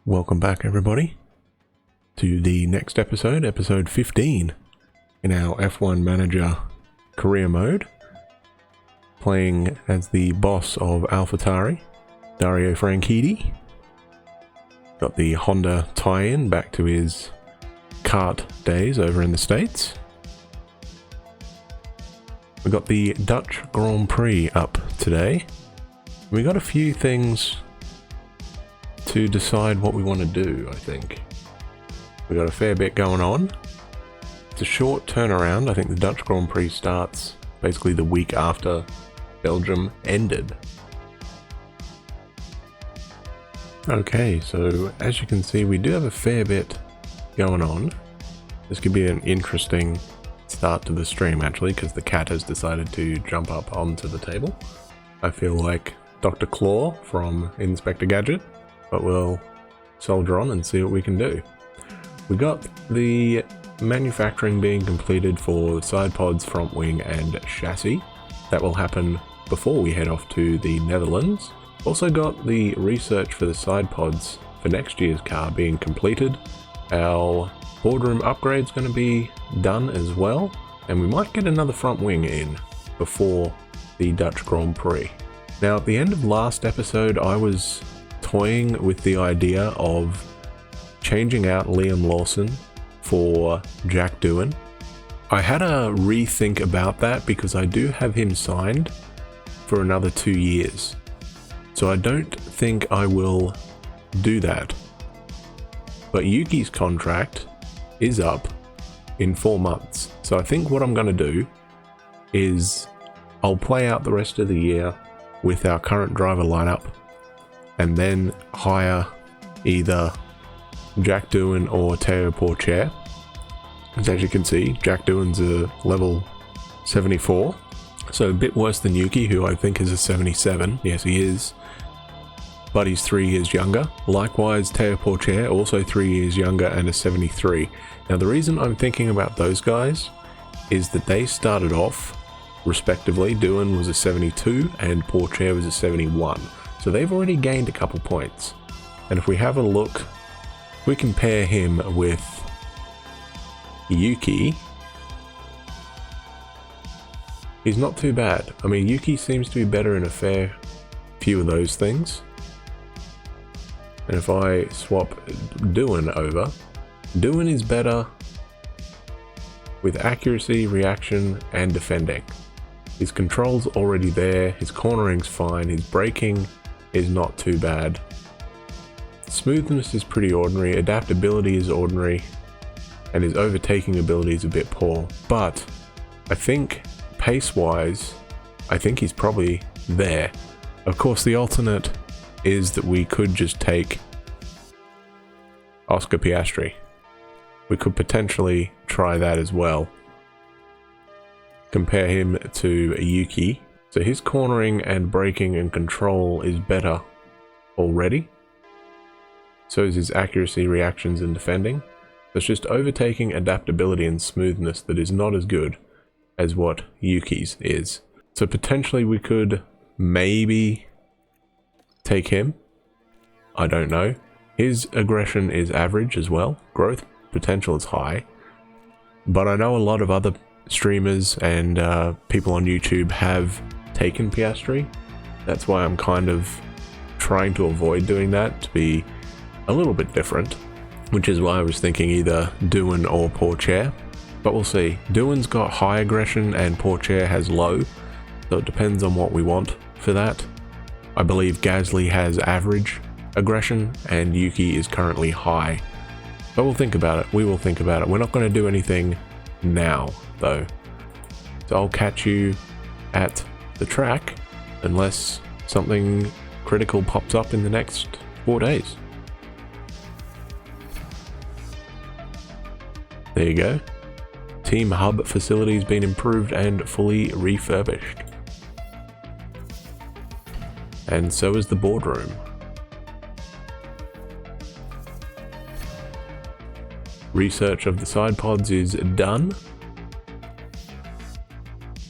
Welcome back everybody to the next episode, episode 15 in our F1 Manager career mode, playing as the boss of AlphaTauri, Dario. Got the Honda tie-in back to his kart days over in the States. We got the Dutch Grand Prix up today. We got a few things to decide what we want to do, I think. We got a fair bit going on. It's a short turnaround. I think the Dutch Grand Prix starts basically the week after Belgium ended. Okay, so as you can see, we do have a fair bit going on. This could be an interesting start to the stream actually, because the cat has decided to jump up onto the table. I feel like Dr. Claw from Inspector Gadget, but we'll soldier on and see what we can do. We got the manufacturing being completed for side pods, front wing and chassis. That will happen before we head off to the Netherlands. Also got the research for the side pods for next year's car being completed. Our boardroom upgrade's going to be done as well, and we might get another front wing in before the Dutch Grand Prix. Now at the end of last episode I was toying with the idea of changing out Liam Lawson for Jack Doohan. I had a rethink about that because I do have him signed for another 2 years. So I don't think I will do that. But Yuki's contract is up in 4 months. So I think what I'm going to do is I'll play out the rest of the year with our current driver lineup and then hire either Jack Doohan or Teo Porcher. As you can see, Jack Doohan's a level 74. So a bit worse than Yuki, who I think is a 77. Yes, he is. But he's 3 years younger. Likewise, Teo Porcher, also 3 years younger and a 73. Now the reason I'm thinking about those guys is that they started off respectively. Doohan was a 72 and Porcher was a 71. So they've already gained a couple points. And if we have a look, we compare him with Yuki. He's not too bad. I mean, Yuki seems to be better in a fair few of those things. And if I swap Doohan over, Doohan is better with accuracy, reaction, and defending. His control's already there, his cornering's fine, his braking is not too bad. Smoothness is pretty ordinary, adaptability is ordinary, and his overtaking ability is a bit poor. But I think pace-wise, I think he's probably there. Of course, the alternate is that we could just take Oscar Piastri. We could potentially try that as well. Compare him to Yuki. So his cornering and braking and control is better already. So is his accuracy, reactions and defending. There's just overtaking, adaptability and smoothness that is not as good as what Yuki's is. So potentially we could maybe take him. I don't know. His aggression is average as well. Growth potential is high. But I know a lot of other streamers and people on YouTube have taken Piastri. That's why I'm kind of trying to avoid doing that, to be a little bit different. Which is why I was thinking either Doohan or Porcher. But we'll see. Doohan's got high aggression and Porcher has low. So it depends on what we want for that. I believe Gasly has average aggression and Yuki is currently high. But we'll think about it. We will think about it. We're not going to do anything now, though. So I'll catch you at the track unless something critical pops up in the next 4 days. There you go. Team Hub facilities been improved and fully refurbished. And so is the boardroom. Research of the side pods is done.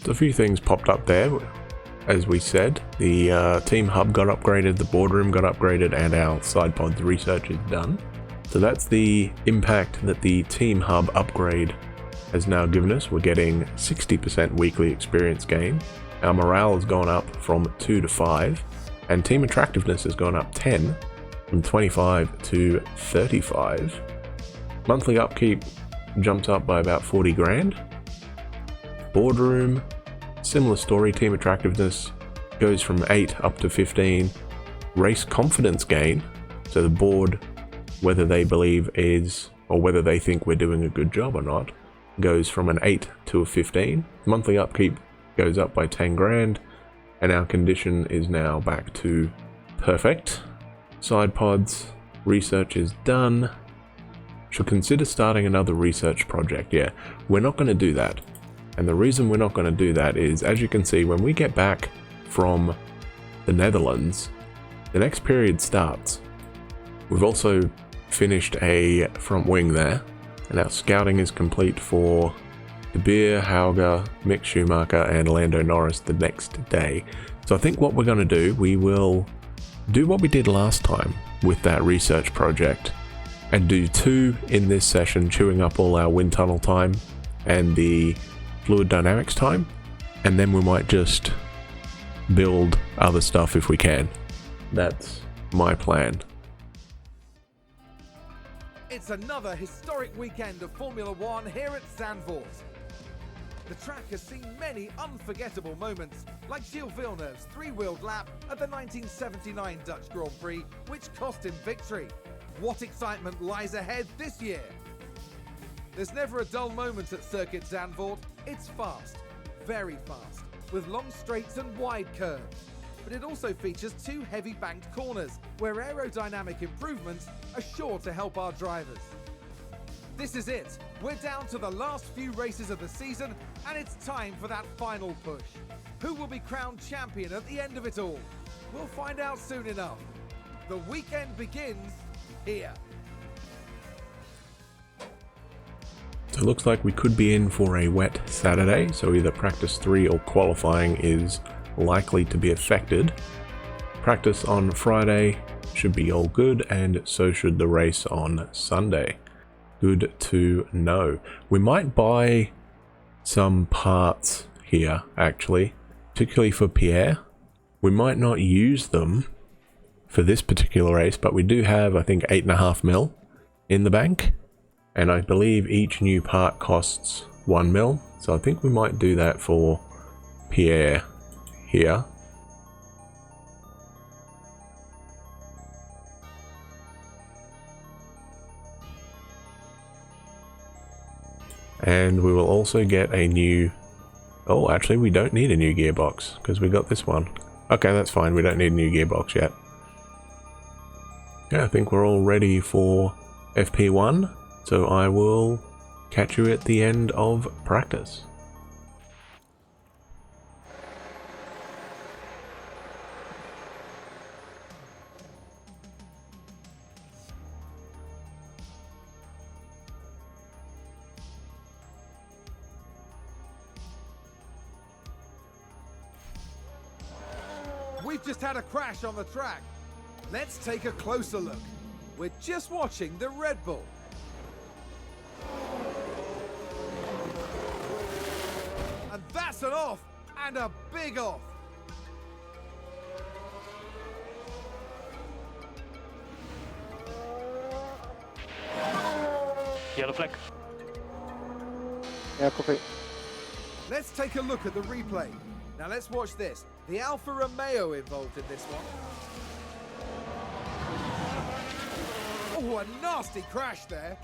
A few things popped up there. as we said, the team hub got upgraded, the boardroom got upgraded, and our side pods research is done. So that's the impact that the team hub upgrade has now given us. We're getting 60% weekly experience gain. Our morale has gone up from 2 to 5, and team attractiveness has gone up 10, from 25 to 35. Monthly upkeep jumps up by about 40 grand. Boardroom, similar story, team attractiveness goes from 8 up to 15. Race confidence gain, so the board, whether they believe is, or whether they think we're doing a good job or not, goes from an 8 to a 15. Monthly upkeep goes up by 10 grand, and our condition is now back to perfect. Side pods, research is done. Should consider starting another research project. Yeah, we're not going to do that. And the reason we're not going to do that is, as you can see, when we get back from the Netherlands, the next period starts. We've also finished a front wing there, and our scouting is complete for De Beer, Hauger, Mick Schumacher, and Lando Norris the next day. So I think what we're going to do, we will do what we did last time with that research project, and do 2 in this session, chewing up all our wind tunnel time and the fluid dynamics time, and then we might just build other stuff if we can. That's my plan. It's another historic weekend of Formula One here at Zandvoort. The track has seen many unforgettable moments, like Gilles Villeneuve's 3-wheeled lap at the 1979 Dutch Grand Prix, which cost him victory. What excitement lies ahead this year? There's never a dull moment at Circuit Zandvoort. It's fast, very fast, with long straights and wide curves. But it also features 2 heavy banked corners, where aerodynamic improvements are sure to help our drivers. This is it. We're down to the last few races of the season, and it's time for that final push. Who will be crowned champion at the end of it all? We'll find out soon enough. The weekend begins here. So it looks like we could be in for a wet Saturday, so either practice 3 or qualifying is likely to be affected. Practice on Friday should be all good, and so should the race on Sunday. Good to know. We might buy some parts here, actually, particularly for Pierre. We might not use them for this particular race, but we do have, I think, 8.5 mil in the bank, and I believe each new part costs 1 mil, so I think we might do that for Pierre here. And we will also get a new... Oh, actually, we don't need a new gearbox, because we got this one. Okay, that's fine. We don't need a new gearbox yet. Yeah, I think we're all ready for FP1, so I will catch you at the end of practice. We've just had a crash on the track. Let's take a closer look. We're just watching the Red Bull. And that's an off, and a big off. Yellow flag. Yeah, copy. Let's take a look at the replay. Now let's watch this. The Alfa Romeo involved in this one. Oh, a nasty crash there.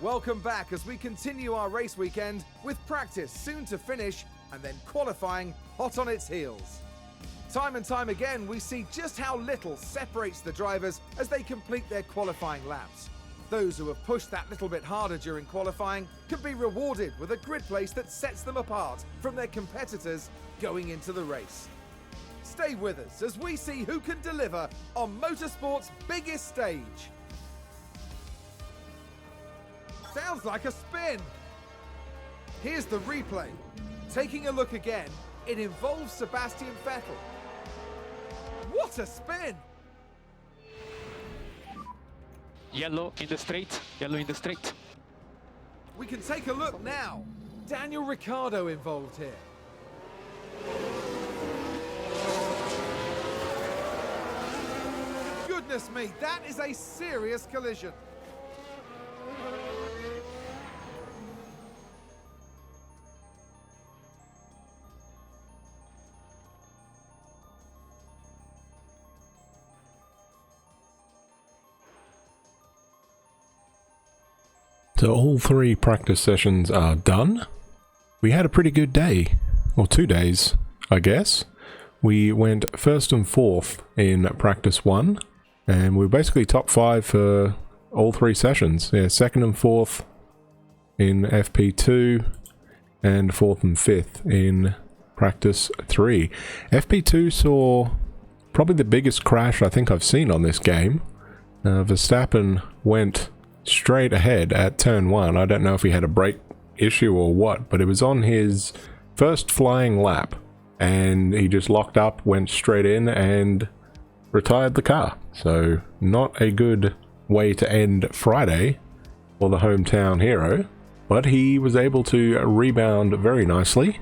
Welcome back as we continue our race weekend with practice soon to finish and then qualifying hot on its heels. Time and time again we see just how little separates the drivers as they complete their qualifying laps. Those who have pushed that little bit harder during qualifying can be rewarded with a grid place that sets them apart from their competitors going into the race. Stay with us as we see who can deliver on motorsport's biggest stage. Sounds like a spin. Here's the replay. Taking a look again, it involves Sebastian Vettel. What a spin! Yellow in the straight, yellow in the straight. We can take a look now. Daniel Ricciardo involved here. Goodness me, that is a serious collision. So all 3 practice sessions are done. We had a pretty good day, or 2 days, I guess. We went 1st and 4th in practice 1, and we were basically top 5 for all 3 sessions. Yeah, 2nd and 4th in FP2, and 4th and 5th in practice 3. FP2 saw probably the biggest crash I think I've seen on this game. Verstappen went straight ahead at turn 1. I don't know if he had a brake issue or what, but it was on his first flying lap, and he just locked up, went straight in, and retired the car. So not a good way to end Friday for the hometown hero, but he was able to rebound very nicely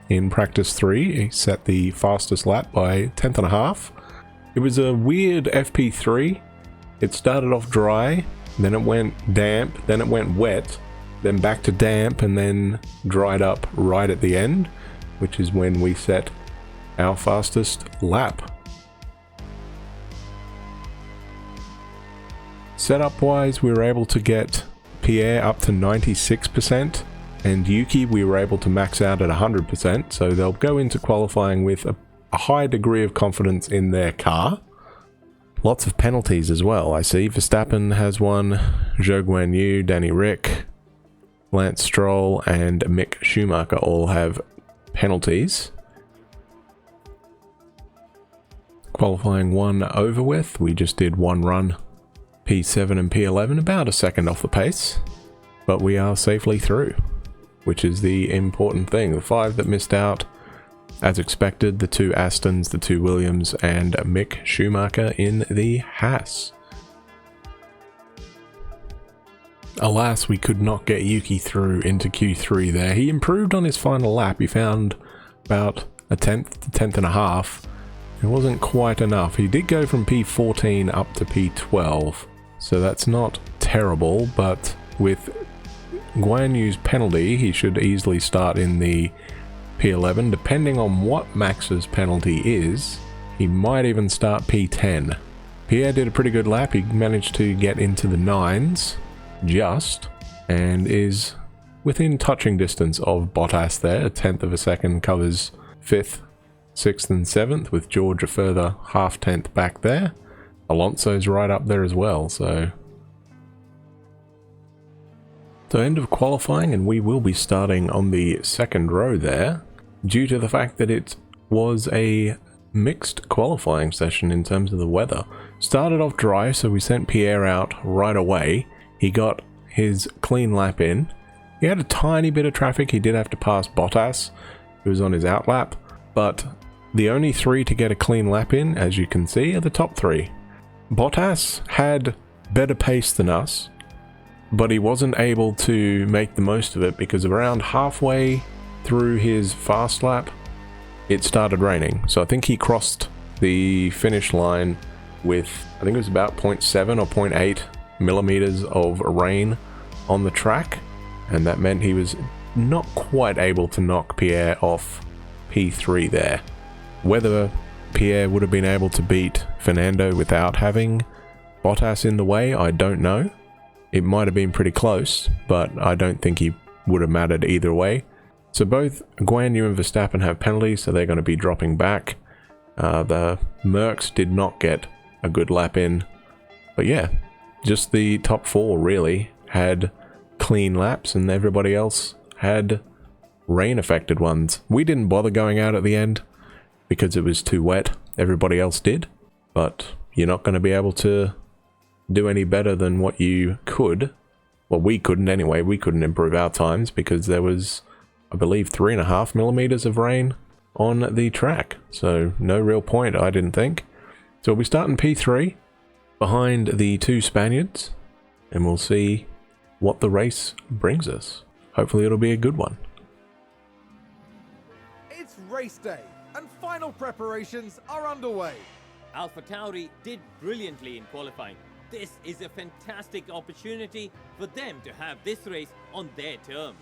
in practice 3. He set the fastest lap by 10th and a half. It was a weird FP3. It started off dry, then it went damp, then it went wet, then back to damp, and then dried up right at the end, which is when we set our fastest lap. Setup wise, we were able to get Pierre up to 96%, and Yuki we were able to max out at 100%, so they'll go into qualifying with a high degree of confidence in their car. Lots of penalties as well. I see Verstappen has one, Zhou Guanyu, Danny Rick, Lance Stroll, and Mick Schumacher all have penalties. Qualifying 1 over with. We just did 1 run, P7 and P11, about a second off the pace, but we are safely through, which is the important thing. The 5 that missed out, as expected, the 2 Astons, the 2 Williams, and Mick Schumacher in the Haas. Alas, we could not get Yuki through into Q3 there. He improved on his final lap. He found about a 10th to 10th and a half. It wasn't quite enough. He did go from P14 up to P12, so that's not terrible, but with Guan Yu's penalty, he should easily start in the P11. Depending on what Max's penalty is, he might even start P10. Pierre did a pretty good lap. He managed to get into the 9s just, and is within touching distance of Bottas there. A 10th of a second covers 5th, 6th and 7th, with George a further half 10th back there. Alonso's right up there as well, so end of qualifying, and we will be starting on the 2nd row there, due to the fact that it was a mixed qualifying session in terms of the weather. Started off dry, so we sent Pierre out right away. He got his clean lap in. He had a tiny bit of traffic. He did have to pass Bottas, who was on his out lap, but the only 3 to get a clean lap in, as you can see, are the top 3. Bottas had better pace than us, but he wasn't able to make the most of it because around halfway through his fast lap, it started raining. So I think he crossed the finish line with, I think it was about 0.7 or 0.8 millimeters of rain on the track, and that meant he was not quite able to knock Pierre off P3 there. Whether Pierre would have been able to beat Fernando without having Bottas in the way, I don't know. It might have been pretty close, but I don't think he would have mattered either way. So both Guan Yu and Verstappen have penalties, so they're going to be dropping back. The Mercs did not get a good lap in. But yeah, just the top 4 really had clean laps and everybody else had rain affected ones. We didn't bother going out at the end because it was too wet. Everybody else did, but you're not going to be able to do any better than what you could. Well, we couldn't anyway. We couldn't improve our times because there was, I believe, 3.5 millimeters of rain on the track. So no real point, I didn't think. So we'll be starting P3 behind the 2 Spaniards, and we'll see what the race brings us. Hopefully it'll be a good one. It's race day, and final preparations are underway. AlphaTauri did brilliantly in qualifying. This is a fantastic opportunity for them to have this race on their terms.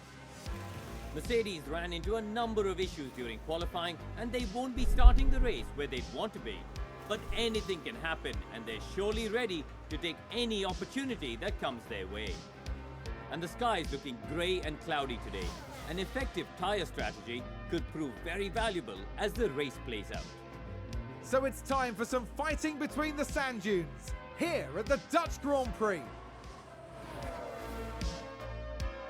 Mercedes ran into a number of issues during qualifying, and they won't be starting the race where they'd want to be. But anything can happen, and they're surely ready to take any opportunity that comes their way. And the sky is looking grey and cloudy today. An effective tyre strategy could prove very valuable as the race plays out. So it's time for some fighting between the sand dunes, here at the Dutch Grand Prix.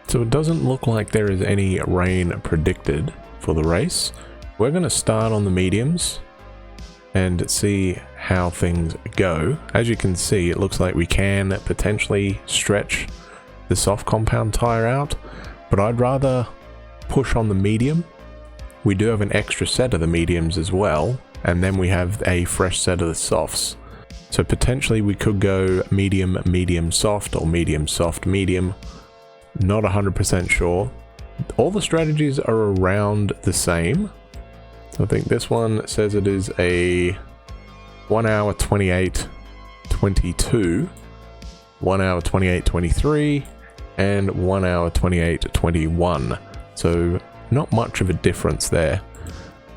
So it doesn't look like there is any rain predicted for the race. We're going to start on the mediums and see how things go. As you can see, it looks like we can potentially stretch the soft compound tire out, but I'd rather push on the medium. We do have an extra set of the mediums as well, and then we have a fresh set of the softs. So potentially we could go medium, medium, soft, or medium, soft, medium. Not 100% sure. All the strategies are around the same. So I think this one says it is a 1 hour 28:22, 1 hour 28:23, and 1 hour 28:21. So not much of a difference there.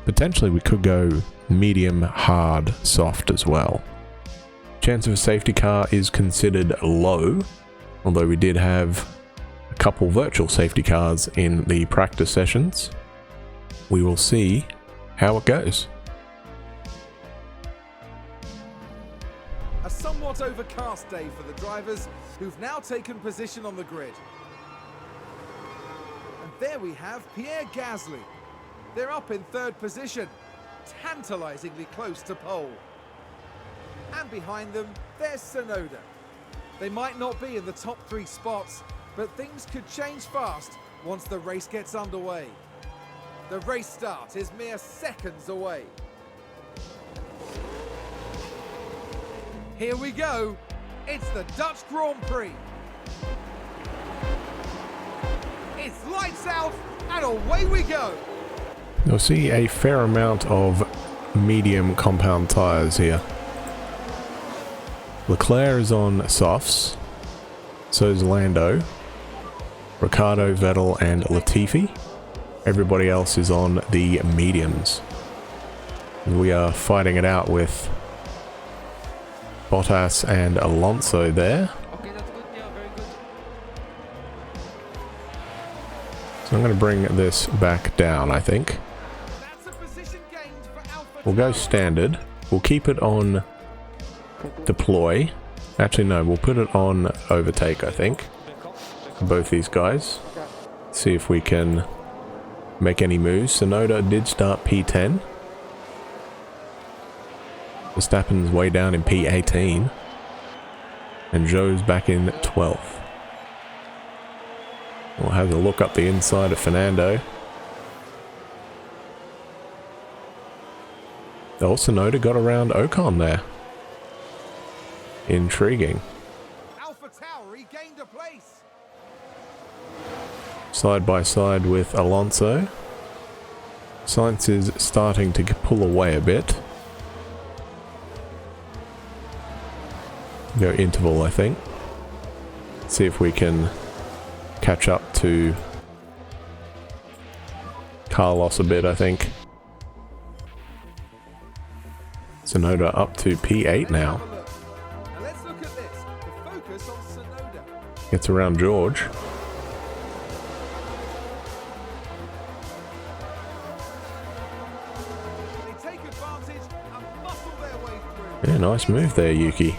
Potentially we could go medium, hard, soft as well. Chance of a safety car is considered low, although we did have a couple virtual safety cars in the practice sessions. We will see how it goes. A somewhat overcast day for the drivers who've now taken position on the grid. And there we have Pierre Gasly. They're up in 3rd position, tantalizingly close to pole. And behind them, there's Tsunoda. They might not be in the top 3 spots, but things could change fast once the race gets underway. The race start is mere seconds away. Here we go. It's the Dutch Grand Prix. It's lights out and away we go. You'll see a fair amount of medium compound tires here. Leclerc is on softs, so is Lando, Ricciardo, Vettel and Latifi. Everybody else is on the mediums. We are fighting it out with Bottas and Alonso there. Okay, that's good. Yeah, very good. So I'm going to bring this back down, I think. That's a position gained for Alpha. We'll go standard. We'll keep it on deploy. Actually, no, we'll put it on overtake, I think. Both these guys. See if we can make any moves. Tsunoda did start P10. Verstappen's way down in P18. And Zhou's back in 12th. We'll have a look up the inside of Fernando. Oh, Tsunoda got around Ocon there. Intriguing. AlphaTauri gained a place. Side by side with Alonso. Sainz is starting to pull away a bit. Go interval, I think. See if we can catch up to Carlos a bit, I think. Tsunoda up to P8 now. Now let's look at this. The focus on Tsunoda. Gets around George. They take advantage and muscle their way through. Yeah, nice move there, Yuki.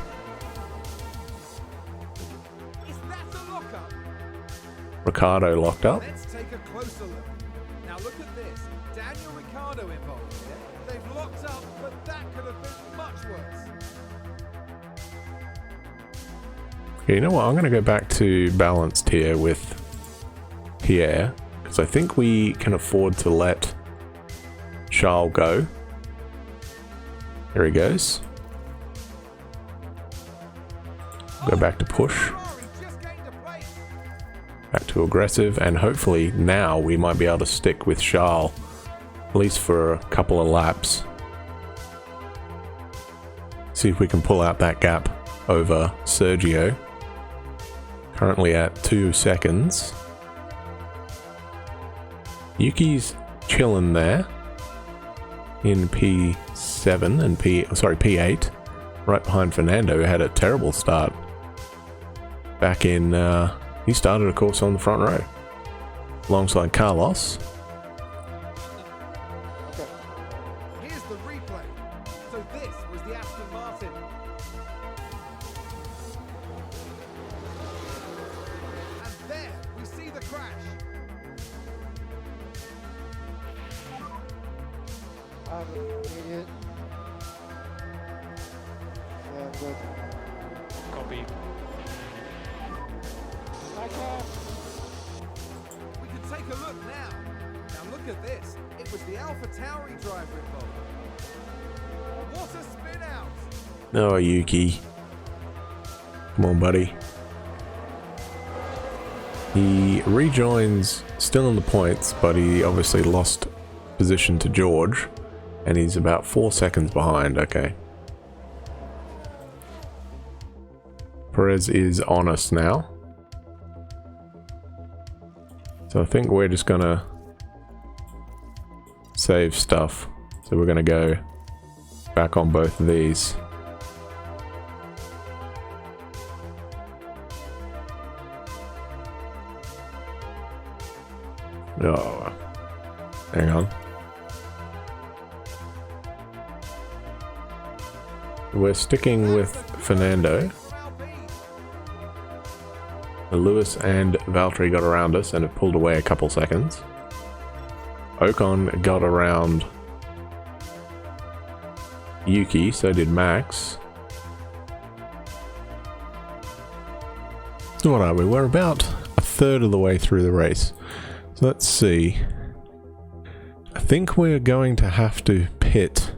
Ricciardo locked up. Let's take a closer look. Now look at this. Daniel Ricciardo involved here. They've locked up, but that could have been much worse. Okay, you know what? I'm going to go back to balanced here with Pierre, because I think we can afford to let Charles go. There he goes. Go back to push. Ferrari just gained a place. Back to aggressive, and hopefully now we might be able to stick with Charles, at least for a couple of laps. See if we can pull out that gap over Sergio. Currently at 2 seconds. Yuki's chilling there in P7 and P8, right behind Fernando, who had a terrible start back in. He started, of course, on the front row alongside Carlos. Here's the replay. So this was the Aston Martin. And there we see the crash. Idiot. Yeah, good. Copy. We can take a look now. Now look at this. It was the AlphaTauri driver involved. What a spin out! Oh, Yuki. Come on, buddy. He rejoins, still in the points, but he obviously lost position to George, and he's about 4 seconds behind. Okay. Perez is on us now. So I think we're just gonna save stuff. So we're gonna go back on both of these. Oh, hang on. We're sticking with Fernando. Lewis and Valtteri got around us and have pulled away a couple seconds. Ocon got around Yuki, so did Max. So what are we? We're about a third of the way through the race. So let's see. I think we're going to have to pit.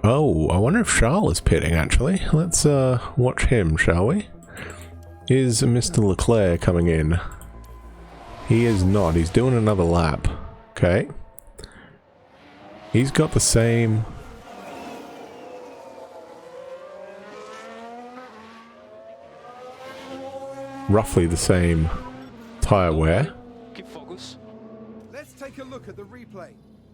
Oh, I wonder if Charles is pitting actually. Let's watch him, shall we? Is Mr. Leclerc coming in? He is not. He's doing another lap. Okay. He's got the same... roughly the same tyre wear. Keep focus. Let's take a look at the replay.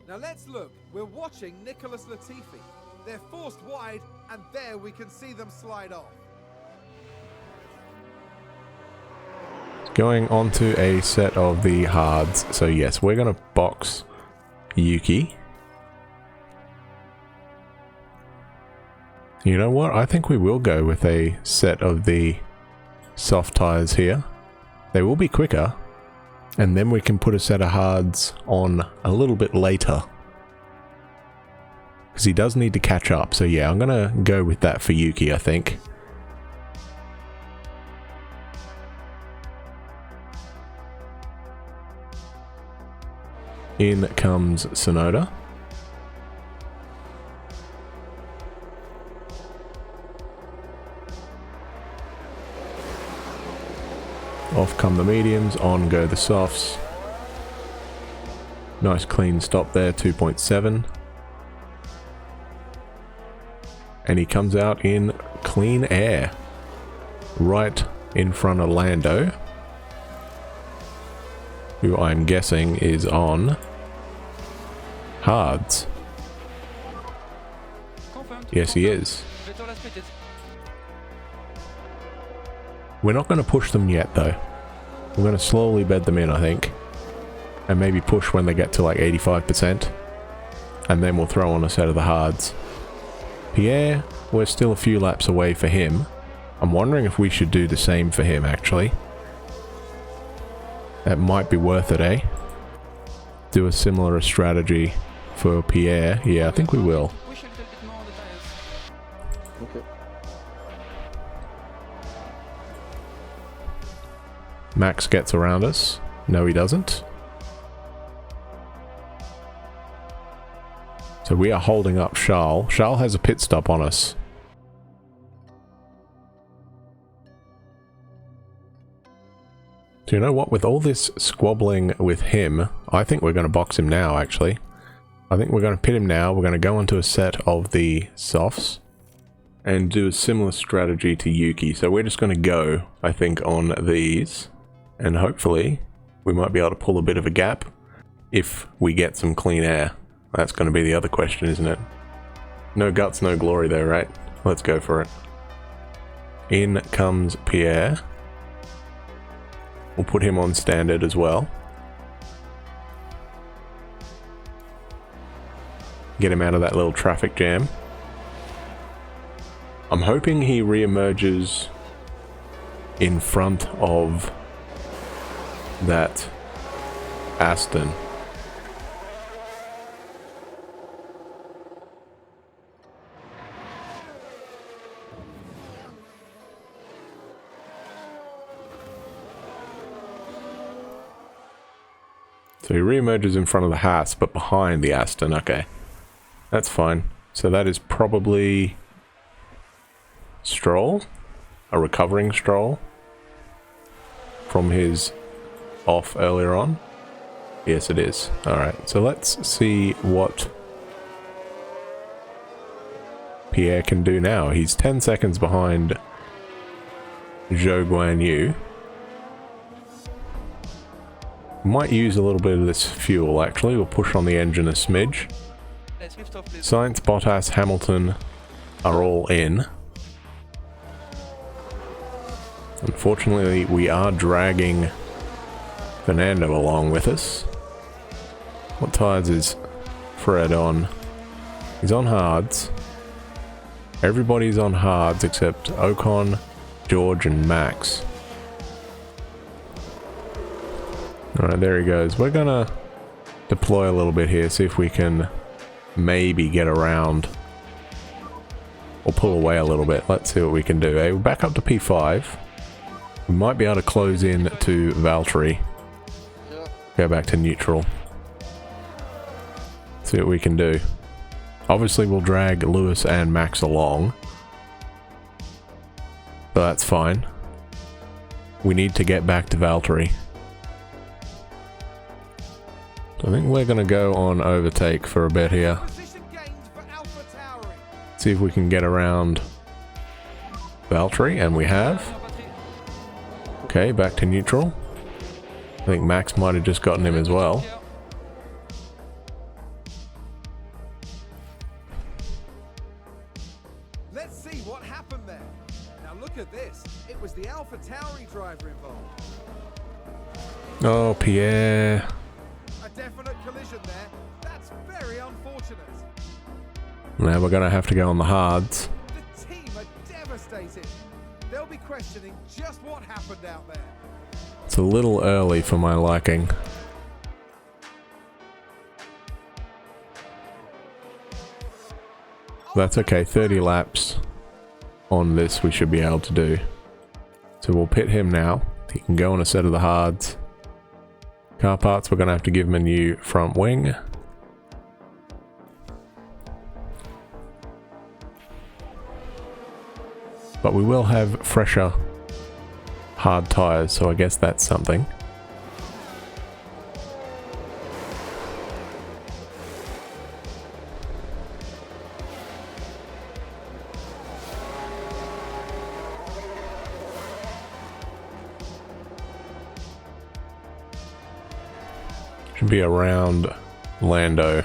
Now let's look. We're watching Nicholas Latifi. They're forced wide, and there we can see them slide off. Going on to a set of the hards. So yes, we're going to box Yuki. You know what? I think we will go with a set of the soft tires here. They will be quicker. And then we can put a set of hards on a little bit later. Because he does need to catch up. So yeah, I'm going to go with that for Yuki, I think. In comes Sonoda. Off come the mediums, on go the softs. Nice clean stop there, 2.7. And he comes out in clean air. Right in front of Lando, who I'm guessing is on hards. Confirmed. Yes, he is. Vettel has pitted. We're not going to push them yet, though. We're going to slowly bed them in, I think. And maybe push when they get to like 85%. And then we'll throw on a set of the hards. Pierre, we're still a few laps away for him. I'm wondering if we should do the same for him, actually. That might be worth it, eh? Do a similar strategy for Pierre. Yeah, I think we will. Push a little bit more on the tires. Okay. Max gets around us. No, he doesn't. So we are holding up Charles. Charles has a pit stop on us. So you know what? With all this squabbling with him, I think we're going to box him now, actually. I think we're going to pit him now. We're going to go into a set of the softs and do a similar strategy to Yuki. So we're just going to go, I think, on these. And hopefully we might be able to pull a bit of a gap if we get some clean air. That's going to be the other question, isn't it? No guts, no glory there, right? Let's go for it. In comes Pierre. We'll put him on standard as well. Get him out of that little traffic jam. I'm hoping he re-emerges in front of that Aston. So he re-emerges in front of the Haas, but behind the Aston. Okay. That's fine. So that is probably Stroll? A recovering Stroll? From his off earlier on? Yes, it is. Alright, so let's see what Pierre can do now. He's 10 seconds behind Zhou Guan Yu. Might use a little bit of this fuel, actually. We'll push on the engine a smidge. Let's lift off, please. Sainz, Bottas, Hamilton are all in. Unfortunately, we are dragging Fernando along with us. What tyres is Fred on? He's on hards. Everybody's on hards except Ocon, George, and Max. Alright, there he goes. We're gonna deploy a little bit here, see if we can maybe get around or pull away a little bit. Let's see what we can do. Hey, we're back up to P5. We might be able to close in to Valtteri. Yeah. Go back to neutral. See what we can do. Obviously, we'll drag Lewis and Max along. But that's fine. We need to get back to Valtteri. So I think we're going to go on overtake for a bit here. Position gained for AlphaTauri. See if we can get around Valtteri, and we have. Okay, back to neutral. I think Max might have just gotten him as well. Let's see what happened there. Now look at this. It was the AlphaTauri driver involved. Oh, Pierre. A definite collision there. That's very unfortunate. Now we're going to have to go on the hards. The team are devastated. They'll be questioning just what happened out there. It's a little early for my liking. That's okay, 30 laps on this we should be able to do. So we'll pit him now. He can go on a set of the hards. Car parts, we're going to have to give him a new front wing. But we will have fresher hard tyres, so I guess that's something. Should be around Lando.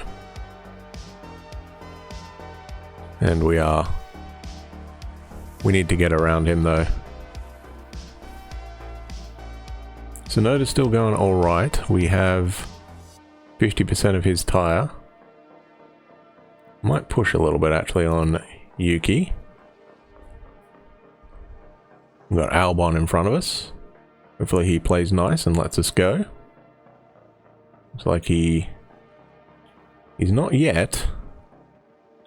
And we are. We need to get around him though. So Noda's still going alright. We have 50% of his tyre. Might push a little bit actually on Yuki. We've got Albon in front of us. Hopefully he plays nice and lets us go. Looks like he's not yet.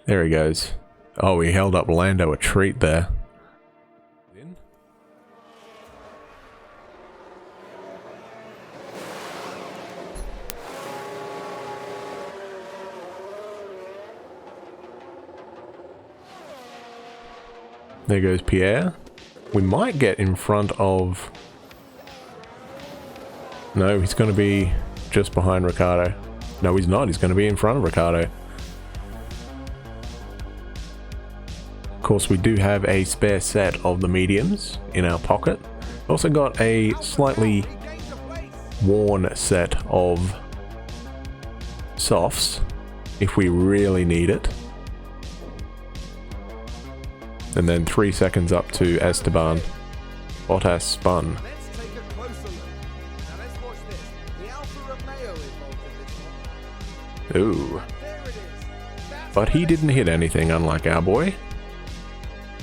There he goes. Oh, he held up Lando a treat there. There goes Pierre. We might get in front of... No, he's going to be just behind Ricciardo. No, he's not. He's going to be in front of Ricciardo. Of course, we do have a spare set of the mediums in our pocket. Also got a slightly worn set of softs if we really need it. And then 3 seconds up to Esteban. Bottas spun. Let's take a closer look. Now let's watch this. The Alfa Romeo involved in this one. Ooh. And there it is. That's But he didn't hit anything, unlike our boy.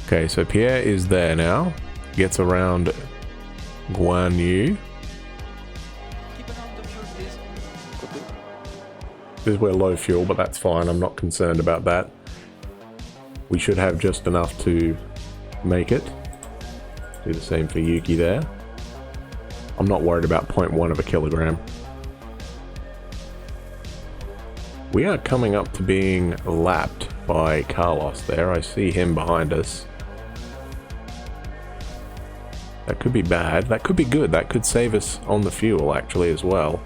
Okay, so Pierre is there now. Gets around Guan Yu. Keep an eye on the fuel, please. Copy. This is where low fuel, but that's fine. I'm not concerned about that. We should have just enough to make it. Do the same for Yuki there. I'm not worried about 0.1 of a kilogram. We are coming up to being lapped by Carlos there. I see him behind us. That could be bad. That could be good. That could save us on the fuel actually as well.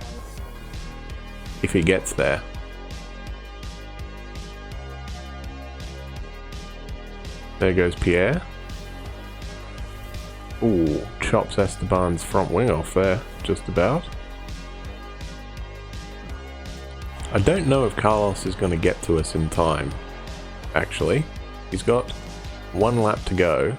If he gets there. There goes Pierre. Ooh, chops Esteban's front wing off there, just about. I don't know if Carlos is going to get to us in time, actually. He's got 1 lap to go.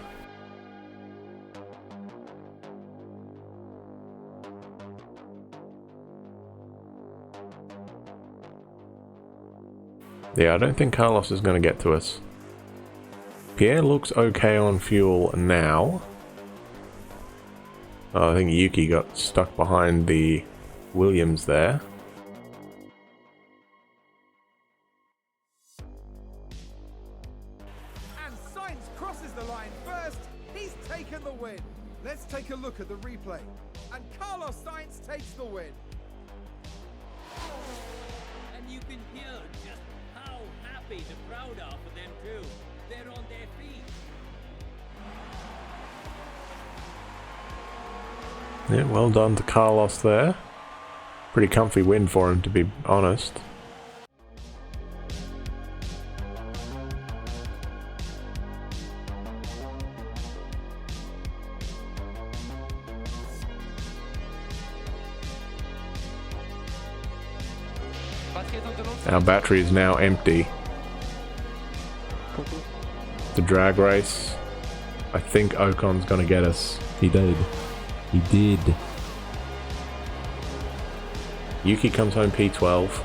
Yeah, I don't think Carlos is going to get to us. Pierre looks okay on fuel now. Oh, I think Yuki got stuck behind the Williams there. And Sainz crosses the line first. He's taken the win. Let's take a look at the replay. And Carlos Sainz takes the win. And you can hear just how happy the crowd are for them too. They're on their feet. Yeah, well done to Carlos there. Pretty comfy win for him, to be honest. Our battery is now empty. Copy. The drag race. I think Ocon's gonna get us. He did. He did. Yuki comes home P12.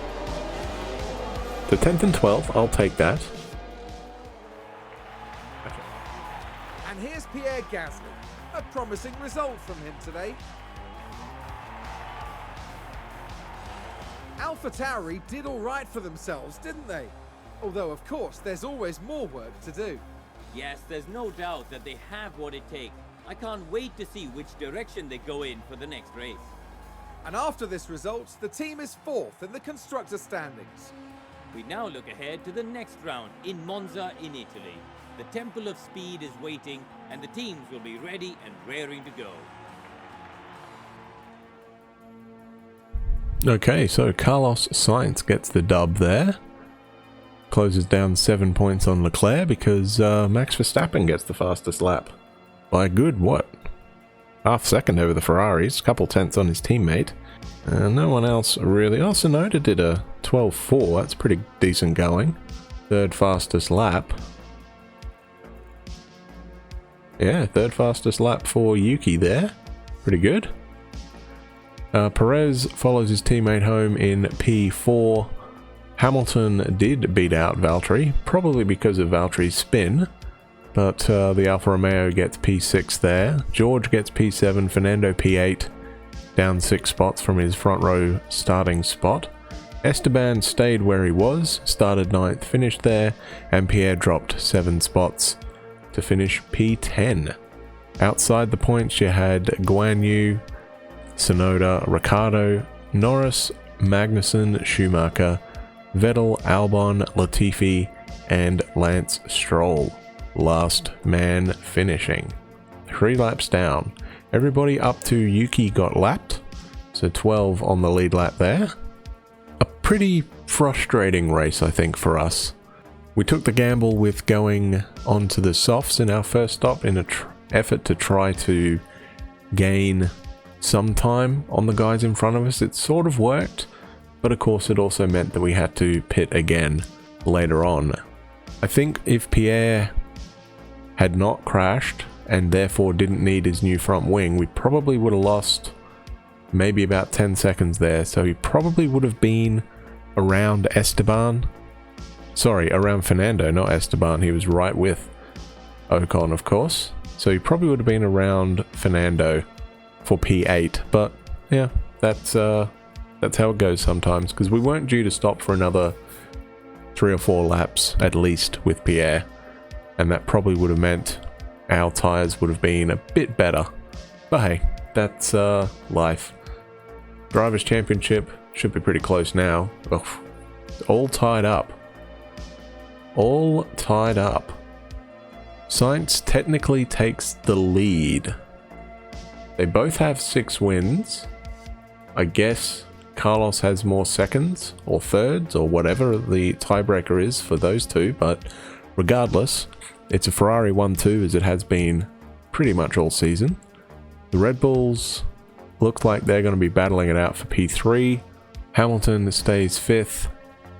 The 10th and 12th, I'll take that. And here's Pierre Gasly. A promising result from him today. AlphaTauri did all right for themselves, didn't they? Although, of course, there's always more work to do. Yes, there's no doubt that they have what it takes. I can't wait to see which direction they go in for the next race. And after this result, the team is 4th in the constructor standings. We now look ahead to the next round in Monza in Italy. The Temple of Speed is waiting and the teams will be ready and raring to go. Okay, so Carlos Sainz gets the dub there. Closes down 7 points on Leclerc because Max Verstappen gets the fastest lap. By a good, what? Half second over the Ferraris, couple tenths on his teammate. No one else really. Oh, Sonoda did a 12.4, that's pretty decent going. 3rd fastest lap. Yeah, 3rd fastest lap for Yuki there. Pretty good. Perez follows his teammate home in P4. Hamilton did beat out Valtteri, probably because of Valtteri's spin. But the Alfa Romeo gets P6 there. George gets P7, Fernando P8. down 6 spots from his front row starting spot. Esteban stayed where he was, started 9th, finished there, and Pierre dropped 7 spots to finish P10. Outside the points you had Guan Yu, Tsunoda, Ricciardo, Norris, Magnussen, Schumacher, Vettel, Albon, Latifi, and Lance Stroll. Last man finishing. 3 laps down. Everybody up to Yuki got lapped, so 12 on the lead lap there. A pretty frustrating race, I think, for us. We took the gamble with going onto the softs in our first stop in an effort to try to gain some time on the guys in front of us. It sort of worked, but of course it also meant that we had to pit again later on. I think if Pierre had not crashed and therefore didn't need his new front wing, we probably would have lost maybe about 10 seconds there, so he probably would have been around Esteban. Sorry, around Fernando, not Esteban. He was right with Ocon, of course. So he probably would have been around Fernando for P8. But yeah, that's how it goes sometimes, because we weren't due to stop for another 3 or 4 laps at least with Pierre, and that probably would have meant our tyres would have been a bit better. But hey, that's life. Drivers' Championship should be pretty close now. Ugh. All tied up. All tied up. Sainz technically takes the lead. They both have 6 wins. I guess Carlos has more seconds or thirds or whatever the tiebreaker is for those two, but regardless, it's a Ferrari 1-2 as it has been pretty much all season. The Red Bulls look like they're going to be battling it out for P3. Hamilton stays 5th.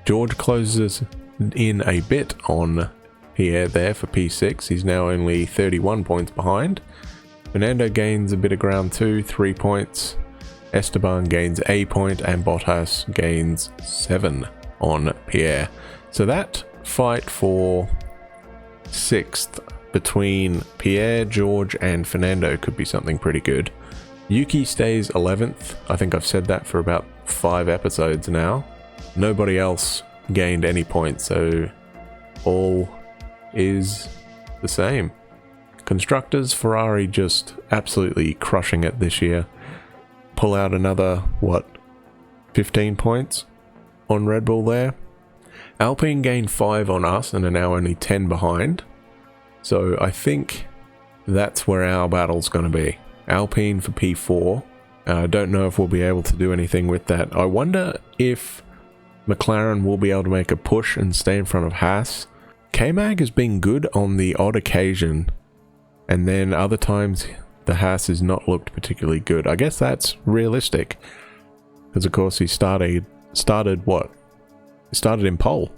George closes in a bit on Pierre there for P6. He's now only 31 points behind. Fernando gains a bit of ground too, 3 points. Esteban gains a point and Bottas gains 7 on Pierre. So that fight for 6th between Pierre, George and Fernando could be something pretty good. Yuki stays 11th. I think I've said that for about 5 episodes now. Nobody else gained any points, so all is the same. Constructors, Ferrari just absolutely crushing it this year. Pull out another, what, 15 points on Red Bull there. Alpine gained 5 on us and are now only 10 behind. So I think that's where our battle's going to be. Alpine for P4. I don't know if we'll be able to do anything with that. I wonder if McLaren will be able to make a push and stay in front of Haas. K-Mag has been good on the odd occasion, and then other times the Haas has not looked particularly good. I guess that's realistic, because of course he started what? He started in pole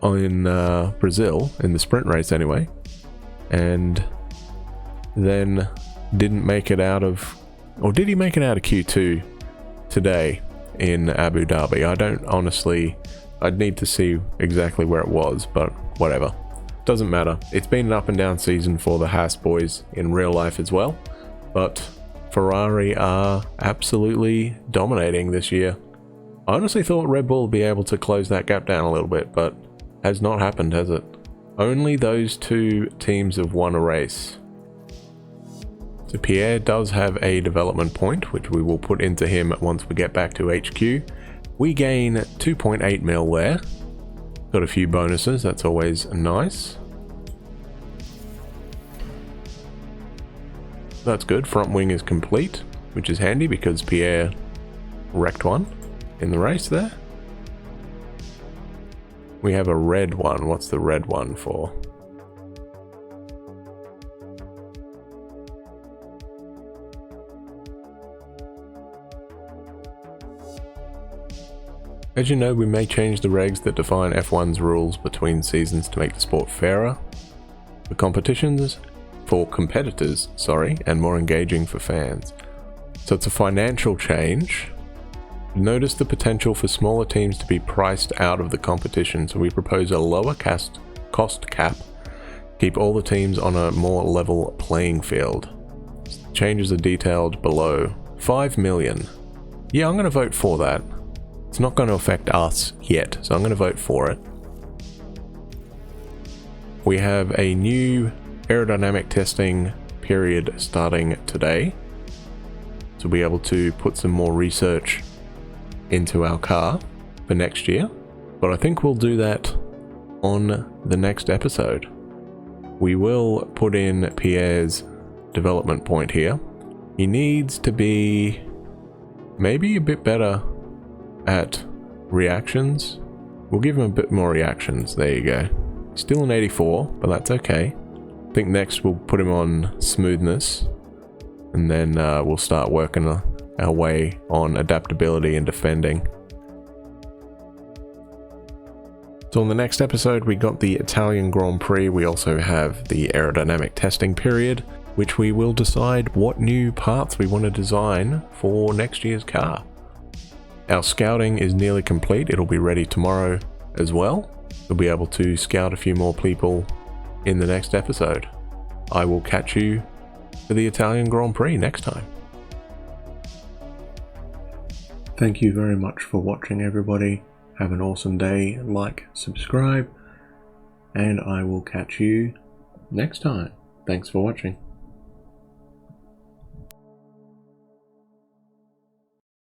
in Brazil, in the sprint race anyway, and then didn't make it out of, or did he make it out of Q2 today in Abu Dhabi? I don't honestly, I'd need to see exactly where it was, but whatever. Doesn't matter. It's been an up and down season for the Haas boys in real life as well, but Ferrari are absolutely dominating this year. I honestly thought Red Bull would be able to close that gap down a little bit, but has not happened, has it? Only those 2 teams have won a race. So Pierre does have a development point, which we will put into him once we get back to HQ. We gain 2.8 mil there. Got a few bonuses, that's always nice. That's good. Front wing is complete, which is handy because Pierre wrecked one in the race there. We have a red one. What's the red one for? As you know, we may change the regs that define F1's rules between seasons to make the sport fairer for competitors, and more engaging for fans. So it's a financial change. Notice the potential for smaller teams to be priced out of the competition, so we propose a lower cost cap, keep all the teams on a more level playing field. Changes are detailed below. 5 million. Yeah, I'm going to vote for that. It's not going to affect us yet, so I'm going to vote for it. We have a new aerodynamic testing period starting today. To be able to put some more research into our car for next year. But I think we'll do that on the next episode. We will put in Pierre's development point here. He needs to be maybe a bit better at reactions. We'll give him a bit more reactions. There you go. Still an 84, but that's okay. I think next we'll put him on smoothness, and then we'll start working our way on adaptability and defending. So in the next episode we got the Italian Grand Prix. We also have the aerodynamic testing period, which we will decide what new parts we want to design for next year's car. Our scouting is nearly complete. It'll be ready tomorrow as well. We'll be able to scout a few more people in the next episode. I will catch you for the Italian Grand Prix next time. Thank you very much for watching, everybody. Have an awesome day. Like, subscribe, and I will catch you next time. Thanks for watching.